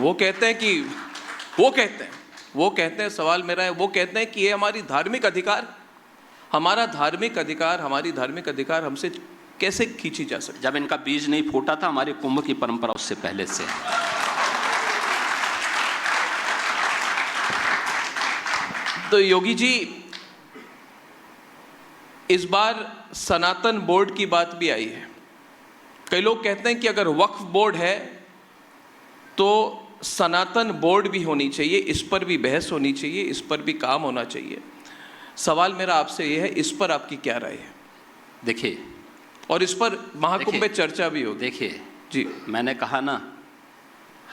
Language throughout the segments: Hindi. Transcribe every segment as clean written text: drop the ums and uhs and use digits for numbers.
वो कहते हैं सवाल मेरा है, वो कहते हैं कि ये हमारी धार्मिक अधिकार, हमारी धार्मिक अधिकार हमसे कैसे खींची जा सकती? जब इनका बीज नहीं फूटा था, हमारी कुंभ की परंपरा उससे पहले से। तो योगी जी, इस बार सनातन बोर्ड की बात भी आई है। कई लोग कहते हैं कि अगर वक्फ बोर्ड है तो सनातन बोर्ड भी होनी चाहिए, इस पर भी बहस होनी चाहिए, इस पर भी काम होना चाहिए। सवाल मेरा आपसे यह है, इस पर आपकी क्या राय है? देखिए, और इस पर महाकुंभ में चर्चा भी होगी। देखिए जी, मैंने कहा ना,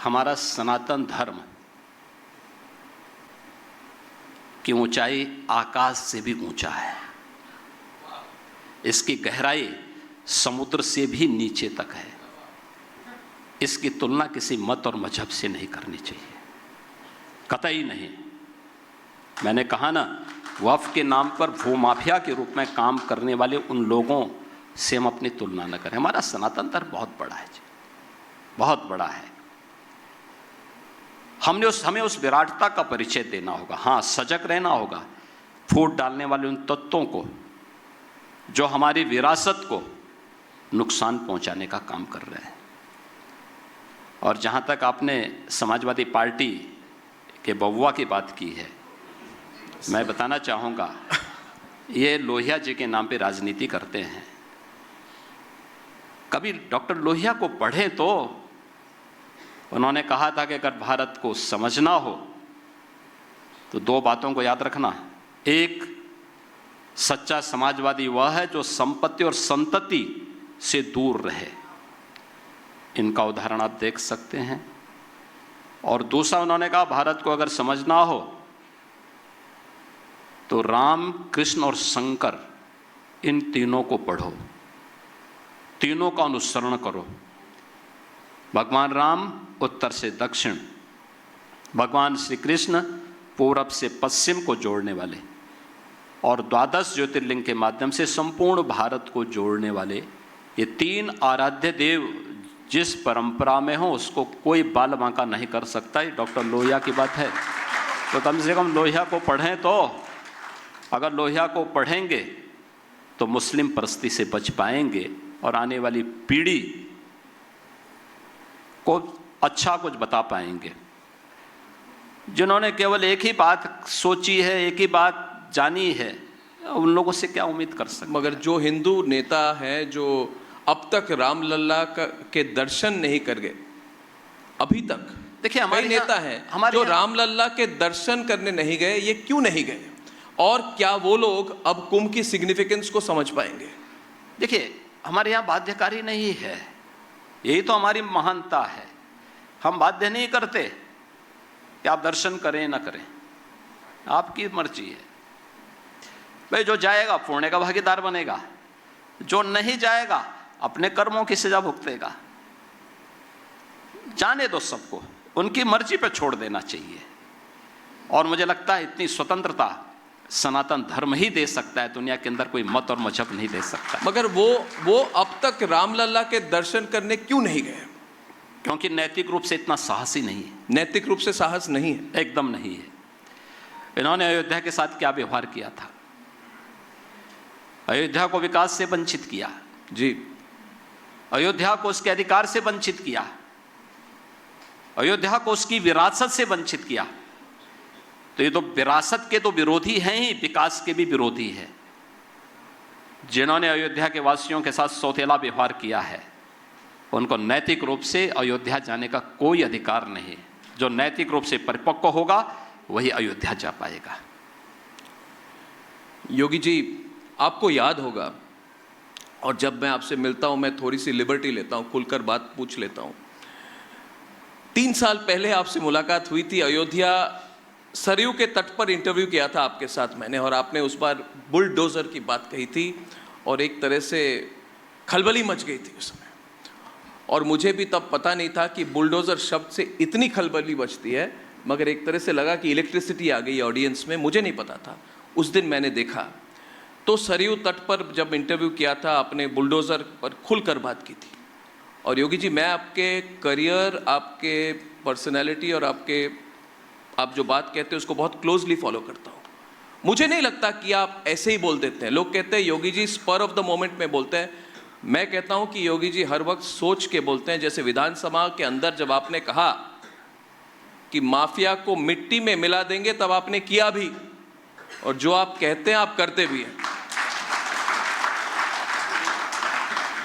हमारा सनातन धर्म की ऊंचाई आकाश से भी ऊंचा है, इसकी गहराई समुद्र से भी नीचे तक है। इसकी तुलना किसी मत और मजहब से नहीं करनी चाहिए, कतई नहीं। मैंने कहा ना, वक्फ के नाम पर भूमाफिया के रूप में काम करने वाले उन लोगों से हम अपनी तुलना न करें। हमारा सनातन धर्म बहुत बड़ा है जी, बहुत बड़ा है। हमें उस विराटता का परिचय देना होगा। हाँ, सजग रहना होगा फूट डालने वाले उन तत्वों को जो हमारी विरासत को नुकसान पहुंचाने का काम कर रहे हैं। और जहां तक आपने समाजवादी पार्टी के बउआ की बात की है, मैं बताना चाहूँगा, ये लोहिया जी के नाम पे राजनीति करते हैं। कभी डॉक्टर लोहिया को पढ़ें तो उन्होंने कहा था कि अगर भारत को समझना हो तो दो बातों को याद रखना। एक, सच्चा समाजवादी वह है जो संपत्ति और संतति से दूर रहे। इनका उदाहरण आप देख सकते हैं। और दूसरा, उन्होंने कहा भारत को अगर समझना हो तो राम, कृष्ण और शंकर, इन तीनों को पढ़ो, तीनों का अनुसरण करो। भगवान राम उत्तर से दक्षिण, भगवान श्री कृष्ण पूरब से पश्चिम को जोड़ने वाले, और 12 ज्योतिर्लिंग के माध्यम से संपूर्ण भारत को जोड़ने वाले, ये तीन आराध्य देव जिस परंपरा में हो उसको कोई बाल बांका नहीं कर सकता। ये डॉक्टर लोहिया की बात है। तो कम से कम लोहिया को पढ़ें। तो अगर लोहिया को पढ़ेंगे तो मुस्लिम परस्ती से बच पाएंगे और आने वाली पीढ़ी को अच्छा कुछ बता पाएंगे। जिन्होंने केवल एक ही बात सोची है, एक ही बात जानी है, उन लोगों से क्या उम्मीद कर सकते? मगर जो हिंदू नेता हैं जो अब तक रामलला के दर्शन नहीं कर गए, अभी तक, देखिए हमारे नेता हैं जो रामलला के दर्शन करने नहीं गए, ये क्यों नहीं गए? और क्या वो लोग अब कुंभ की सिग्निफिकेंस को समझ पाएंगे? देखिए, हमारे यहाँ बाध्यकारी नहीं है, यही तो हमारी महानता है। हम बाध्य नहीं करते कि आप दर्शन करें ना करें, आपकी मर्जी है भाई। जो जाएगा पुण्य का भागीदार बनेगा, जो नहीं जाएगा अपने कर्मों की सजा भुगतेगा। जाने दो सबको, उनकी मर्जी पे छोड़ देना चाहिए। और मुझे लगता है इतनी स्वतंत्रता सनातन धर्म ही दे सकता है, दुनिया के अंदर कोई मत और मजहब नहीं दे सकता। मगर वो अब तक रामलला के दर्शन करने क्यों नहीं गए? क्योंकि नैतिक रूप से इतना साहसी नहीं है। नैतिक रूप से साहस नहीं है, एकदम नहीं है। इन्होंने अयोध्या के साथ क्या व्यवहार किया था? अयोध्या को विकास से वंचित किया जी, अयोध्या को उसके अधिकार से वंचित किया, अयोध्या को उसकी विरासत से वंचित किया। तो ये तो विरासत के तो विरोधी हैं ही, विकास के भी विरोधी है। जिन्होंने अयोध्या के वासियों के साथ सौतेला व्यवहार किया है, उनको नैतिक रूप से अयोध्या जाने का कोई अधिकार नहीं। जो नैतिक रूप से परिपक्व होगा वही अयोध्या जा पाएगा। योगी जी, आपको याद होगा, और जब मैं आपसे मिलता हूं मैं थोड़ी सी लिबर्टी लेता हूं, खुलकर बात पूछ लेता हूं। 3 साल पहले आपसे मुलाकात हुई थी, अयोध्या सरयू के तट पर इंटरव्यू किया था आपके साथ मैंने, और आपने उस बार बुलडोजर की बात कही थी और एक तरह से खलबली मच गई थी उस समय। और मुझे भी तब पता नहीं था कि बुलडोजर शब्द से इतनी खलबली मचती है, मगर एक तरह से लगा कि इलेक्ट्रिसिटी आ गई ऑडियंस में, मुझे नहीं पता था। उस दिन मैंने देखा तो सरयू तट पर जब इंटरव्यू किया था आपने, बुलडोज़र पर खुलकर बात की थी। और योगी जी, मैं आपके करियर, आपके पर्सनैलिटी और आप जो बात कहते हैं उसको बहुत क्लोजली फॉलो करता हूँ। मुझे नहीं लगता कि आप ऐसे ही बोल देते हैं। लोग कहते हैं Yogi ji spur of the moment में बोलते हैं। मैं कहता हूँ कि योगी जी हर वक्त सोच के बोलते हैं। जैसे विधानसभा के अंदर जब आपने कहा कि माफिया को मिट्टी में मिला देंगे, तब आपने किया भी, और जो आप कहते हैं आप करते भी हैं।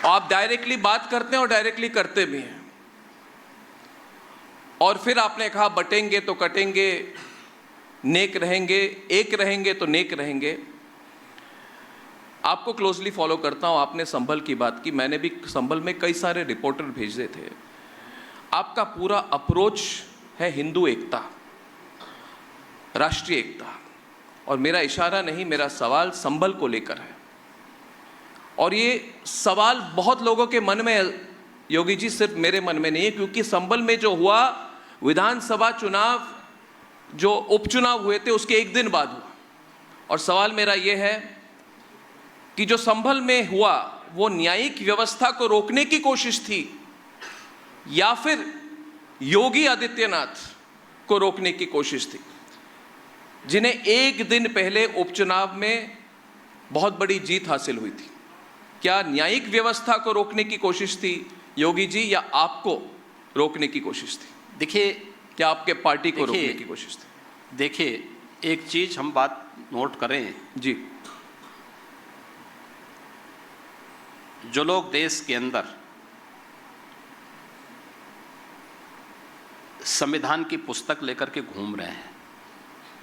आप डायरेक्टली बात करते हैं और डायरेक्टली करते भी हैं। और फिर आपने कहा बटेंगे तो कटेंगे, नेक रहेंगे, एक रहेंगे तो नेक रहेंगे। आपको क्लोजली फॉलो करता हूं। आपने संभल की बात की, मैंने भी संभल में कई सारे रिपोर्टर भेजे थे। आपका पूरा अप्रोच है हिंदू एकता, राष्ट्रीय एकता, और मेरा इशारा नहीं, मेरा सवाल संभल को लेकर है। और ये सवाल बहुत लोगों के मन में है योगी जी, सिर्फ मेरे मन में नहीं है, क्योंकि संभल में जो हुआ विधानसभा चुनाव, जो उपचुनाव हुए थे उसके एक दिन बाद हुआ। और सवाल मेरा यह है कि जो संभल में हुआ वो न्यायिक व्यवस्था को रोकने की कोशिश थी या फिर योगी आदित्यनाथ को रोकने की कोशिश थी, जिन्हें एक दिन पहले उपचुनाव में बहुत बड़ी जीत हासिल हुई थी? क्या न्यायिक व्यवस्था को रोकने की कोशिश थी योगी जी, या आपको रोकने की कोशिश थी? देखिए, क्या आपके पार्टी को रोकने की कोशिश थी? देखिए, एक चीज हम बात नोट करें जी। जो लोग देश के अंदर संविधान की पुस्तक लेकर के घूम रहे हैं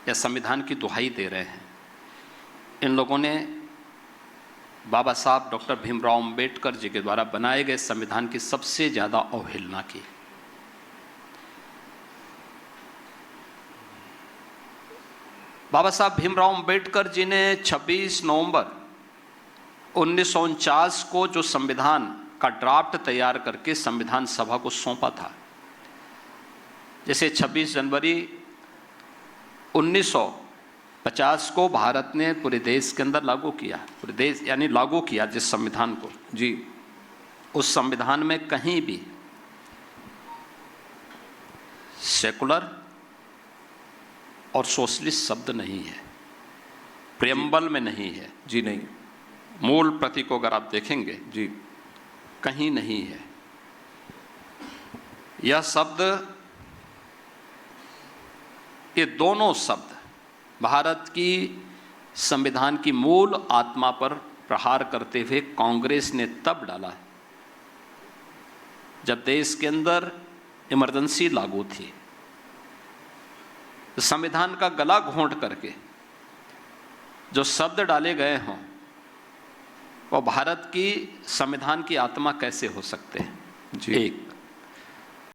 या संविधान की दुहाई दे रहे हैं, इन लोगों ने बाबा साहब डॉक्टर भीमराव अंबेडकर जी के द्वारा बनाए गए संविधान की सबसे ज्यादा अवहेलना की। बाबा साहब भीमराव अंबेडकर जी ने 26 नवंबर 1949 को जो संविधान का ड्राफ्ट तैयार करके संविधान सभा को सौंपा था, जैसे 26 जनवरी 1950 को भारत ने पूरे देश के अंदर लागू किया, पूरे देश यानी लागू किया जिस संविधान को जी, उस संविधान में कहीं भी सेकुलर और सोशलिस्ट शब्द नहीं है, प्रियम्बल में नहीं है जी, नहीं, मूल प्रति को अगर आप देखेंगे जी, कहीं नहीं है। यह शब्द, ये दोनों शब्द भारत की संविधान की मूल आत्मा पर प्रहार करते हुए कांग्रेस ने तब डाला जब देश के अंदर इमरजेंसी लागू थी। तो संविधान का गला घोंट करके जो शब्द डाले गए हों वो भारत की संविधान की आत्मा कैसे हो सकते हैं? जी। एक